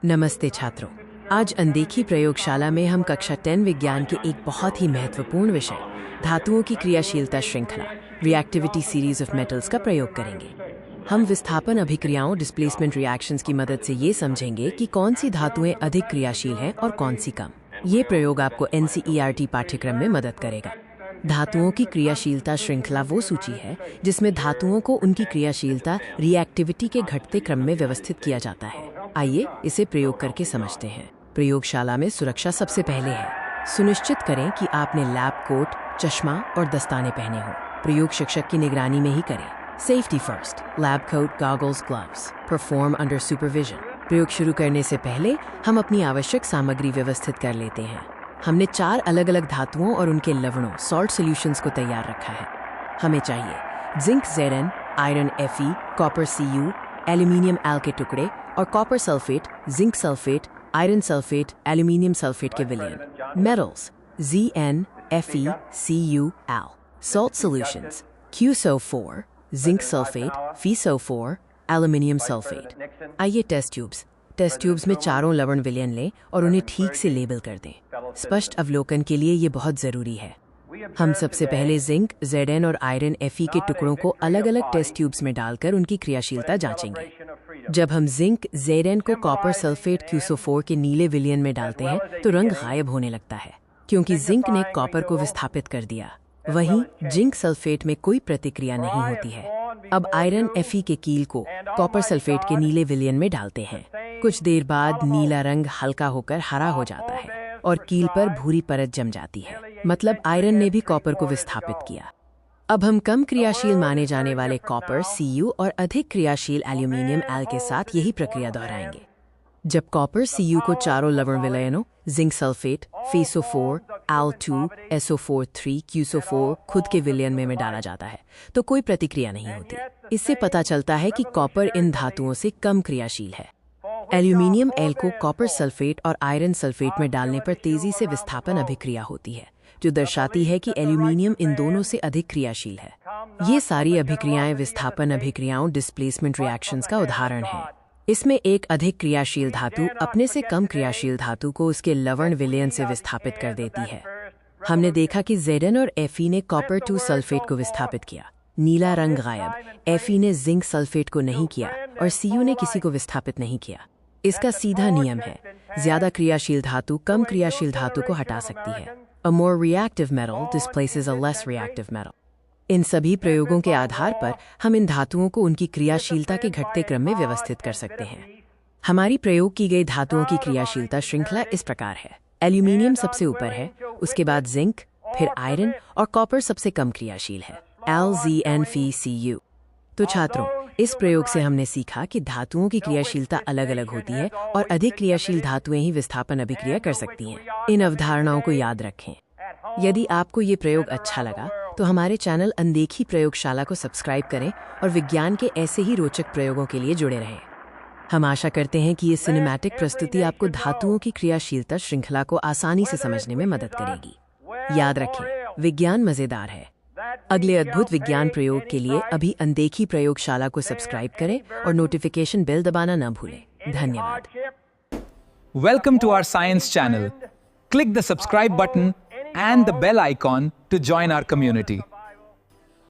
नमस्ते छात्रों। आज अनदेखी प्रयोगशाला में हम कक्षा 10 विज्ञान के एक बहुत ही महत्वपूर्ण विषय धातुओं की क्रियाशीलता श्रृंखला रिएक्टिविटी सीरीज ऑफ मेटल्स का प्रयोग करेंगे। हम विस्थापन अभिक्रियाओं डिस्प्लेसमेंट रिएक्शंस की मदद से ये समझेंगे कि कौन सी धातुएं अधिक क्रियाशील हैं और कौन सी कम। ये प्रयोग आपको NCERT पाठ्यक्रम में मदद करेगा। धातुओं की क्रियाशीलता श्रृंखला वो सूची है जिसमें धातुओं को उनकी क्रियाशीलता रिएक्टिविटी के घटते क्रम में व्यवस्थित किया जाता है। आइए इसे प्रयोग करके समझते हैं। प्रयोगशाला में सुरक्षा सबसे पहले है। सुनिश्चित करें कि आपने लैब कोट, चश्मा और दस्ताने पहने हों। प्रयोग शिक्षक की निगरानी में ही करें। Safety first, lab coat, goggles, gloves, perform under supervision. प्रयोग शुरू करने से पहले हम अपनी आवश्यक सामग्री व्यवस्थित कर लेते हैं। हमने 4 अलग अलग धातुओं और उनके लवणों सॉल्ट सॉल्यूशंस को तैयार रखा है। हमें चाहिए zinc Zn, iron Fe, copper Cu, aluminium L के टुकड़े और copper sulphate, zinc sulphate, iron sulphate, aluminium sulphate के विलयन। Metals Zn, Fe, Cu, Al। Salt solutions QSO4, zinc sulphate, FeSO4, aluminium sulphate. आइए टेस्ट ट्यूब्स में चारों लवण विलयन लें और उन्हें ठीक से लेबल कर दें। स्पष्ट अवलोकन के लिए ये बहुत जरूरी है। हम सबसे पहले जिंक, Zn और आयरन Fe के टुकड़ों को अलग अलग टेस्ट ट्यूब्स में डालकर उनकी क्रियाशीलता जांचेंगे। जब हम जिंक Zn को कॉपर सल्फेट QSO4 के नीले विलयन में डालते हैं तो रंग गायब होने लगता है क्योंकि जिंक ने कॉपर को विस्थापित कर दिया। वहीं जिंक सल्फेट में कोई प्रतिक्रिया नहीं होती है। अब आयरन Fe के कील को कॉपर सल्फेट के नीले विलयन में डालते हैं। कुछ देर बाद नीला रंग हल्का होकर हरा हो जाता है और कील पर भूरी परत जम जाती है, मतलब आयरन ने भी कॉपर को विस्थापित किया। अब हम कम क्रियाशील माने जाने वाले कॉपर Cu और अधिक क्रियाशील एल्यूमिनियम एल के साथ यही प्रक्रिया दोहराएंगे। जब कॉपर Cu को चारों लवण विलयनों zinc sulphate, FeSO4, Al2, SO4, QSO4 खुद के विलयन में डाला जाता है तो कोई प्रतिक्रिया नहीं होती। इससे पता चलता है कि कॉपर इन धातुओं से कम क्रियाशील है। एल्यूमिनियम एल को कॉपर सल्फेट और आयरन सल्फेट में डालने पर तेजी से विस्थापन अभिक्रिया होती है, जो दर्शाती है कि एल्यूमिनियम इन दोनों से अधिक क्रियाशील है। ये सारी अभिक्रियाएं विस्थापन अभिक्रियाओं डिस्प्लेसमेंट रिएक्शंस का उदाहरण है। इसमें एक अधिक क्रियाशील धातु अपने से कम क्रियाशील धातु को उसके लवण विलयन से विस्थापित कर देती है। हमने देखा कि Zn और Fe ने कॉपर 2 सल्फेट को विस्थापित किया। नीला रंग गायब। Fe ने जिंक सल्फेट को नहीं किया और Cu ने किसी को विस्थापित नहीं किया। इसका सीधा नियम है, ज्यादा क्रियाशील धातु कम क्रियाशील धातु को हटा सकती है। A more reactive metal displaces a less reactive metal। इन सभी प्रयोगों के आधार पर हम इन धातुओं को उनकी क्रियाशीलता के घटते क्रम में व्यवस्थित कर सकते हैं। हमारी प्रयोग की गई धातुओं की क्रियाशीलता श्रृंखला इस प्रकार है। एल्यूमिनियम सबसे ऊपर है, उसके बाद जिंक, फिर आयरन और कॉपर सबसे कम क्रियाशील है, Al, Zn, Fe, Cu। तो छात्रों, इस प्रयोग से हमने सीखा कि धातुओं की क्रियाशीलता अलग अलग होती है और अधिक क्रियाशील धातुएं ही विस्थापन अभिक्रिया कर सकती हैं। इन अवधारणाओं को याद रखें। यदि आपको ये प्रयोग अच्छा लगा तो हमारे चैनल अनदेखी प्रयोगशाला को सब्सक्राइब करें और विज्ञान के ऐसे ही रोचक प्रयोगों के लिए जुड़े रहें। हम आशा करते हैं कि ये सिनेमैटिक प्रस्तुति आपको धातुओं की क्रियाशीलता श्रृंखला को आसानी से समझने में मदद करेगी। याद रखें, विज्ञान मजेदार है। अगले अद्भुत विज्ञान प्रयोग के लिए अभी अनदेखी प्रयोगशाला को सब्सक्राइब करें और नोटिफिकेशन बेल दबाना न भूलें। धन्यवाद। Welcome to our science channel. Click the subscribe button and the bell icon to join our community.